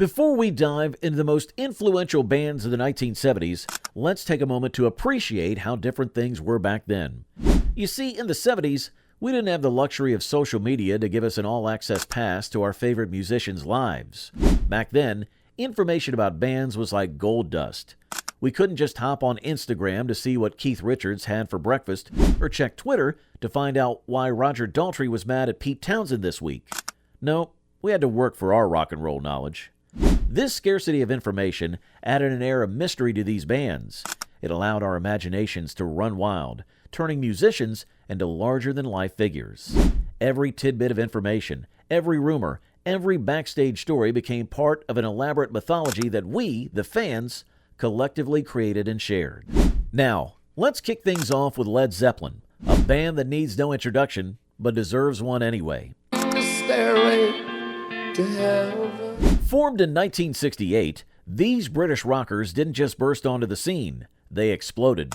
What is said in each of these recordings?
Before we dive into the most influential bands of the 1970s, let's take a moment to appreciate how different things were back then. You see, in the 70s, we didn't have the luxury of social media to give us an all-access pass to our favorite musicians' lives. Back then, information about bands was like gold dust. We couldn't just hop on Instagram to see what Keith Richards had for breakfast or check Twitter to find out why Roger Daltrey was mad at Pete Townsend this week. No, we had to work for our rock and roll knowledge. This scarcity of information added an air of mystery to these bands. It allowed our imaginations to run wild, turning musicians into larger-than-life figures. Every tidbit of information, every rumor, every backstage story became part of an elaborate mythology that we, the fans, collectively created and shared. Now, let's kick things off with Led Zeppelin, a band that needs no introduction, but deserves one anyway. Stairway to heaven. Formed in 1968, these British rockers didn't just burst onto the scene, they exploded.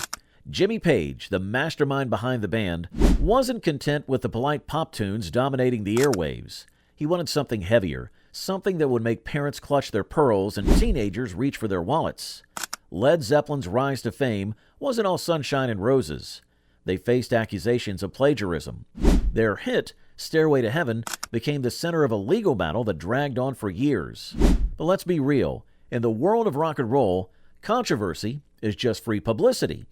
Jimmy Page, the mastermind behind the band, wasn't content with the polite pop tunes dominating the airwaves. He wanted something heavier, something that would make parents clutch their pearls and teenagers reach for their wallets. Led Zeppelin's rise to fame wasn't all sunshine and roses. They faced accusations of plagiarism. Their hit, Stairway to Heaven, became the center of a legal battle that dragged on for years. But let's be real, in the world of rock and roll, controversy is just free publicity.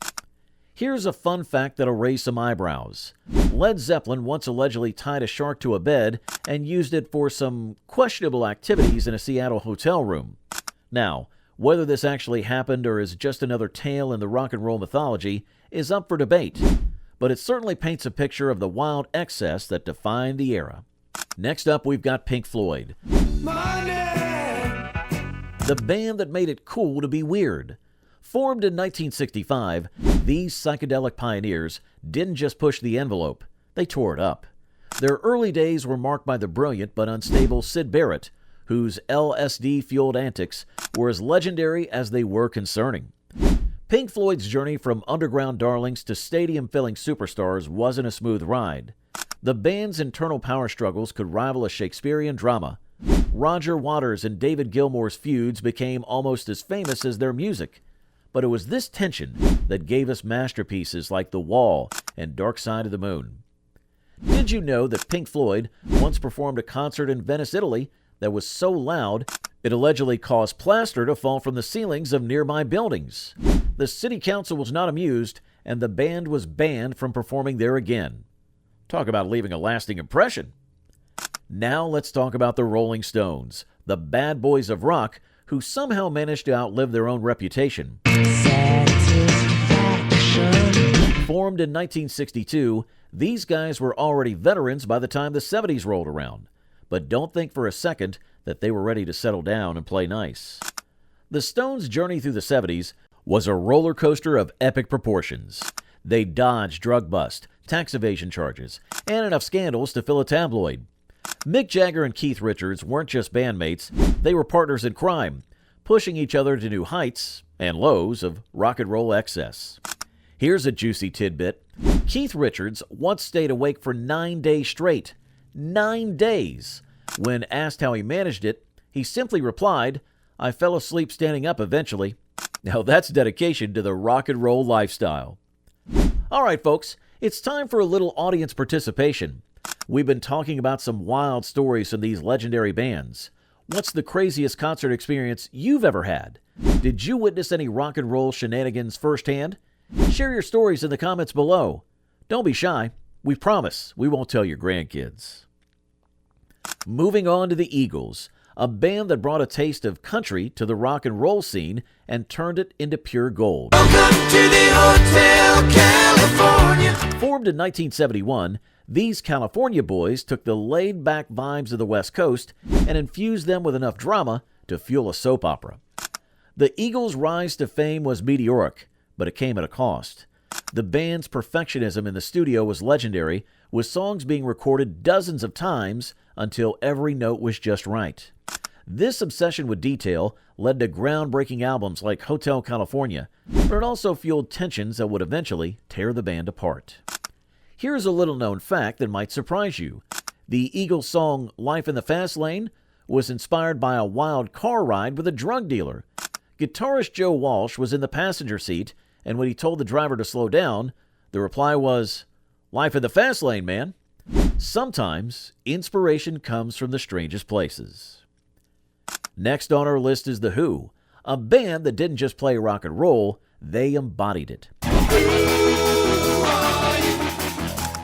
Here's a fun fact that'll raise some eyebrows. Led Zeppelin once allegedly tied a shark to a bed and used it for some questionable activities in a Seattle hotel room. Now, whether this actually happened or is just another tale in the rock and roll mythology is up for debate, but it certainly paints a picture of the wild excess that defined the era. Next up, we've got Pink Floyd, Money. the band that made it cool to be weird. Formed in 1965, these psychedelic pioneers didn't just push the envelope, they tore it up. Their early days were marked by the brilliant but unstable Syd Barrett, whose LSD-fueled antics were as legendary as they were concerning. Pink Floyd's journey from underground darlings to stadium-filling superstars wasn't a smooth ride. The band's internal power struggles could rival a Shakespearean drama. Roger Waters and David Gilmour's feuds became almost as famous as their music. But it was this tension that gave us masterpieces like The Wall and Dark Side of the Moon. Did you know that Pink Floyd once performed a concert in Venice, Italy that was so loud it allegedly caused plaster to fall from the ceilings of nearby buildings? The city council was not amused, and the band was banned from performing there again. Talk about leaving a lasting impression. Now let's talk about the Rolling Stones, the bad boys of rock who somehow managed to outlive their own reputation. Formed in 1962, these guys were already veterans by the time the 70s rolled around. But don't think for a second that they were ready to settle down and play nice. The Stones' journey through the 70s was a roller coaster of epic proportions. They dodged drug bust, tax evasion charges, and enough scandals to fill a tabloid. Mick Jagger and Keith Richards weren't just bandmates, they were partners in crime, pushing each other to new heights and lows of rock and roll excess. Here's a juicy tidbit. Keith Richards once stayed awake for 9 days straight. 9 days! When asked how he managed it, he simply replied, "I fell asleep standing up eventually." Now that's dedication to the rock and roll lifestyle. All right, folks, it's time for a little audience participation. We've been talking about some wild stories from these legendary bands. What's the craziest concert experience you've ever had? Did you witness any rock and roll shenanigans firsthand? Share your stories in the comments below. Don't be shy. We promise we won't tell your grandkids. Moving on to the Eagles, a band that brought a taste of country to the rock and roll scene and turned it into pure gold. Welcome to the Hotel California. Formed in 1971, these California boys took the laid-back vibes of the West Coast and infused them with enough drama to fuel a soap opera. The Eagles' rise to fame was meteoric, but it came at a cost. The band's perfectionism in the studio was legendary, with songs being recorded dozens of times until every note was just right. This obsession with detail led to groundbreaking albums like Hotel California, but it also fueled tensions that would eventually tear the band apart. Here's a little-known fact that might surprise you. The Eagles song Life in the Fast Lane was inspired by a wild car ride with a drug dealer. Guitarist Joe Walsh was in the passenger seat, and when he told the driver to slow down, the reply was, "Life in the fast lane, man." Sometimes inspiration comes from the strangest places. Next on our list is The Who, a band that didn't just play rock and roll, they embodied it.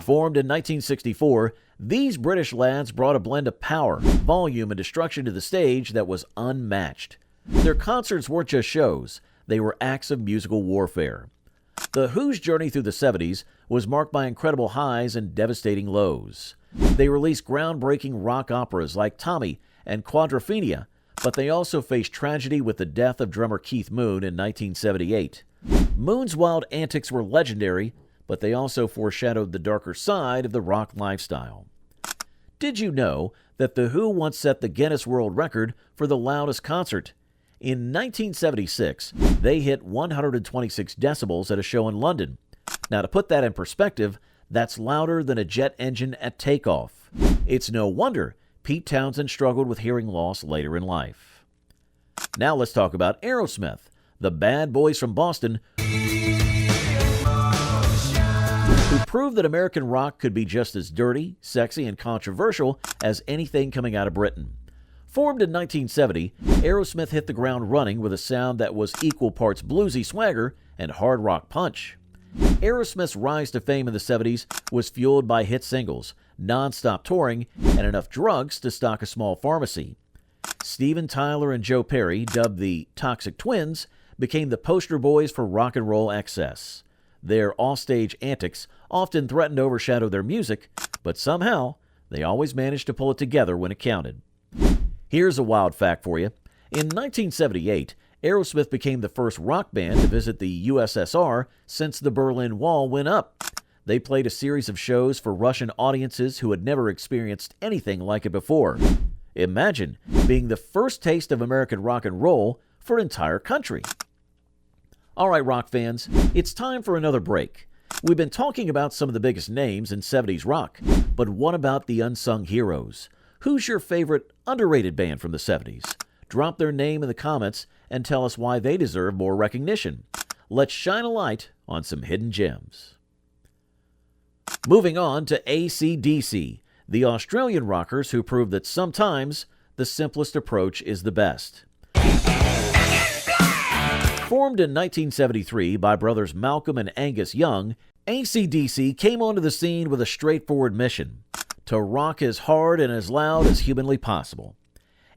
Formed in 1964, these British lads brought a blend of power, volume, and destruction to the stage that was unmatched. Their concerts weren't just shows, they were acts of musical warfare. The Who's journey through the 70s was marked by incredible highs and devastating lows. They released groundbreaking rock operas like Tommy and Quadrophenia, but they also faced tragedy with the death of drummer Keith Moon in 1978. Moon's wild antics were legendary, but they also foreshadowed the darker side of the rock lifestyle. Did you know that The Who once set the Guinness World Record for the loudest concert? In 1976, they hit 126 decibels at a show in London. Now, to put that in perspective, that's louder than a jet engine at takeoff. It's no wonder Pete Townsend struggled with hearing loss later in life. Now let's talk about Aerosmith, the bad boys from Boston who proved that American rock could be just as dirty, sexy, and controversial as anything coming out of Britain. Formed in 1970, Aerosmith hit the ground running with a sound that was equal parts bluesy swagger and hard rock punch. Aerosmith's rise to fame in the 70s was fueled by hit singles, non-stop touring, and enough drugs to stock a small pharmacy. Steven Tyler and Joe Perry, dubbed the Toxic Twins, became the poster boys for rock and roll excess. Their offstage antics often threatened to overshadow their music, but somehow they always managed to pull it together when it counted. Here's a wild fact for you. In 1978, Aerosmith became the first rock band to visit the USSR since the Berlin Wall went up. They played a series of shows for Russian audiences who had never experienced anything like it before. Imagine being the first taste of American rock and roll for an entire country. All right, rock fans, it's time for another break. We've been talking about some of the biggest names in 70s rock, but what about the unsung heroes? Who's your favorite underrated band from the 70s? Drop their name in the comments and tell us why they deserve more recognition. Let's shine a light on some hidden gems. Moving on to ACDC, the Australian rockers who proved that sometimes the simplest approach is the best. Formed in 1973 by brothers Malcolm and Angus Young, ACDC came onto the scene with a straightforward mission: to rock as hard and as loud as humanly possible.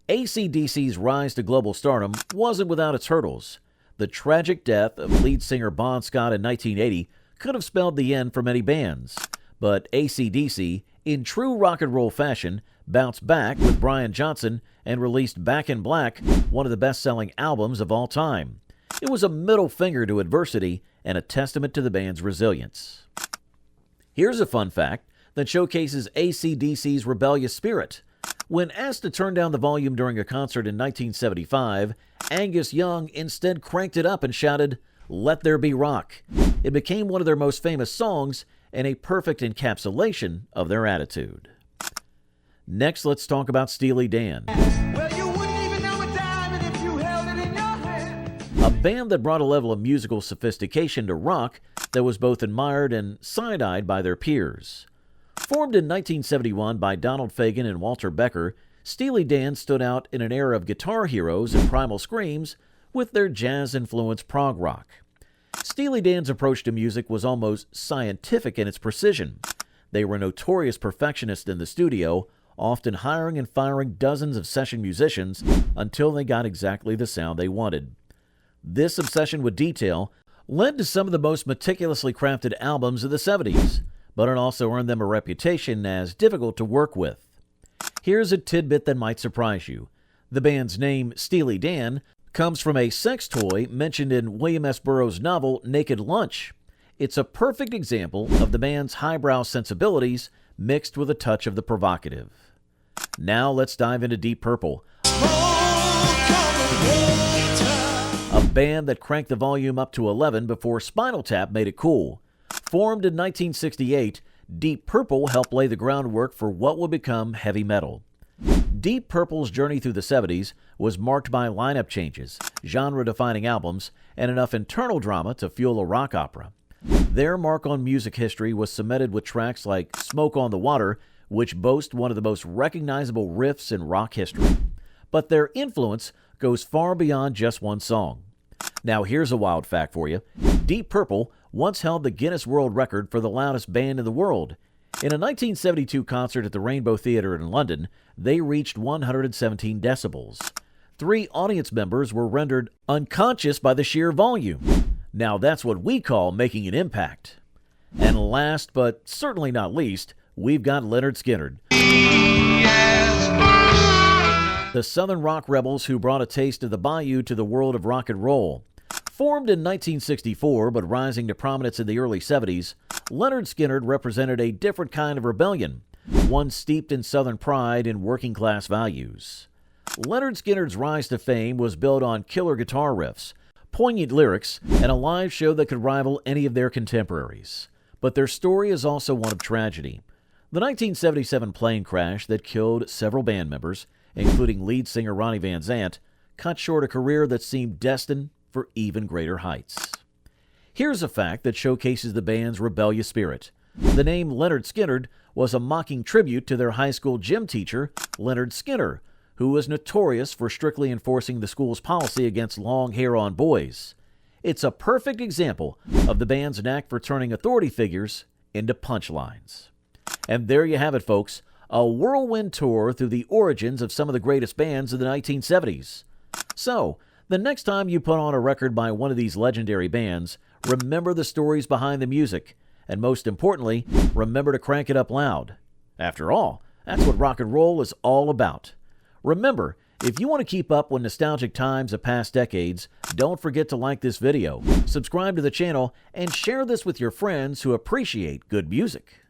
ACDC's rise to global stardom wasn't without its hurdles. The tragic death of lead singer Bon Scott in 1980 could have spelled the end for many bands, but ACDC, in true rock and roll fashion, bounced back with Brian Johnson and released Back in Black, one of the best-selling albums of all time. It was a middle finger to adversity and a testament to the band's resilience. Here's a fun fact that showcases ACDC's rebellious spirit. When asked to turn down the volume during a concert in 1975, Angus Young instead cranked it up and shouted, "Let there be rock." It became one of their most famous songs and a perfect encapsulation of their attitude. Next, let's talk about Steely Dan. A band that brought a level of musical sophistication to rock that was both admired and side-eyed by their peers. Formed in 1971 by Donald Fagen and Walter Becker, Steely Dan stood out in an era of guitar heroes and primal screams with their jazz-influenced prog rock. Steely Dan's approach to music was almost scientific in its precision. They were notorious perfectionists in the studio, often hiring and firing dozens of session musicians until they got exactly the sound they wanted. This obsession with detail led to some of the most meticulously crafted albums of the 70s, but it also earned them a reputation as difficult to work with. Here's a tidbit that might surprise you. The band's name, Steely Dan, comes from a sex toy mentioned in William S. Burroughs' novel Naked Lunch. It's a perfect example of the band's highbrow sensibilities mixed with a touch of the provocative. Now let's dive into Deep Purple, a band that cranked the volume up to 11 before Spinal Tap made it cool. Formed in 1968, Deep Purple helped lay the groundwork for what would become heavy metal. Deep Purple's journey through the 70s was marked by lineup changes, genre-defining albums, and enough internal drama to fuel a rock opera. Their mark on music history was cemented with tracks like Smoke on the Water, which boast one of the most recognizable riffs in rock history. But their influence goes far beyond just one song. Now here's a wild fact for you. Deep Purple once held the Guinness World Record for the loudest band in the world. In a 1972 concert at the Rainbow Theatre in London, they reached 117 decibels. 3 audience members were rendered unconscious by the sheer volume. Now that's what we call making an impact. And last, but certainly not least, we've got Lynyrd Skynyrd. The Southern rock rebels who brought a taste of the bayou to the world of rock and roll. Formed in 1964 but rising to prominence in the early 70s, Lynyrd Skynyrd represented a different kind of rebellion, one steeped in Southern pride and working-class values. Lynyrd Skynyrd's rise to fame was built on killer guitar riffs, poignant lyrics, and a live show that could rival any of their contemporaries. But their story is also one of tragedy. The 1977 plane crash that killed several band members, including lead singer Ronnie Van Zant, cut short a career that seemed destined for even greater heights. Here's a fact that showcases the band's rebellious spirit. The name Lynyrd Skynyrd was a mocking tribute to their high school gym teacher, Lynyrd Skynyrd, who was notorious for strictly enforcing the school's policy against long hair on boys. It's a perfect example of the band's knack for turning authority figures into punchlines. And there you have it, folks, a whirlwind tour through the origins of some of the greatest bands of the 1970s. So, the next time you put on a record by one of these legendary bands, remember the stories behind the music, and most importantly, remember to crank it up loud. After all, that's what rock and roll is all about. Remember, if you want to keep up with nostalgic times of past decades, don't forget to like this video, subscribe to the channel, and share this with your friends who appreciate good music.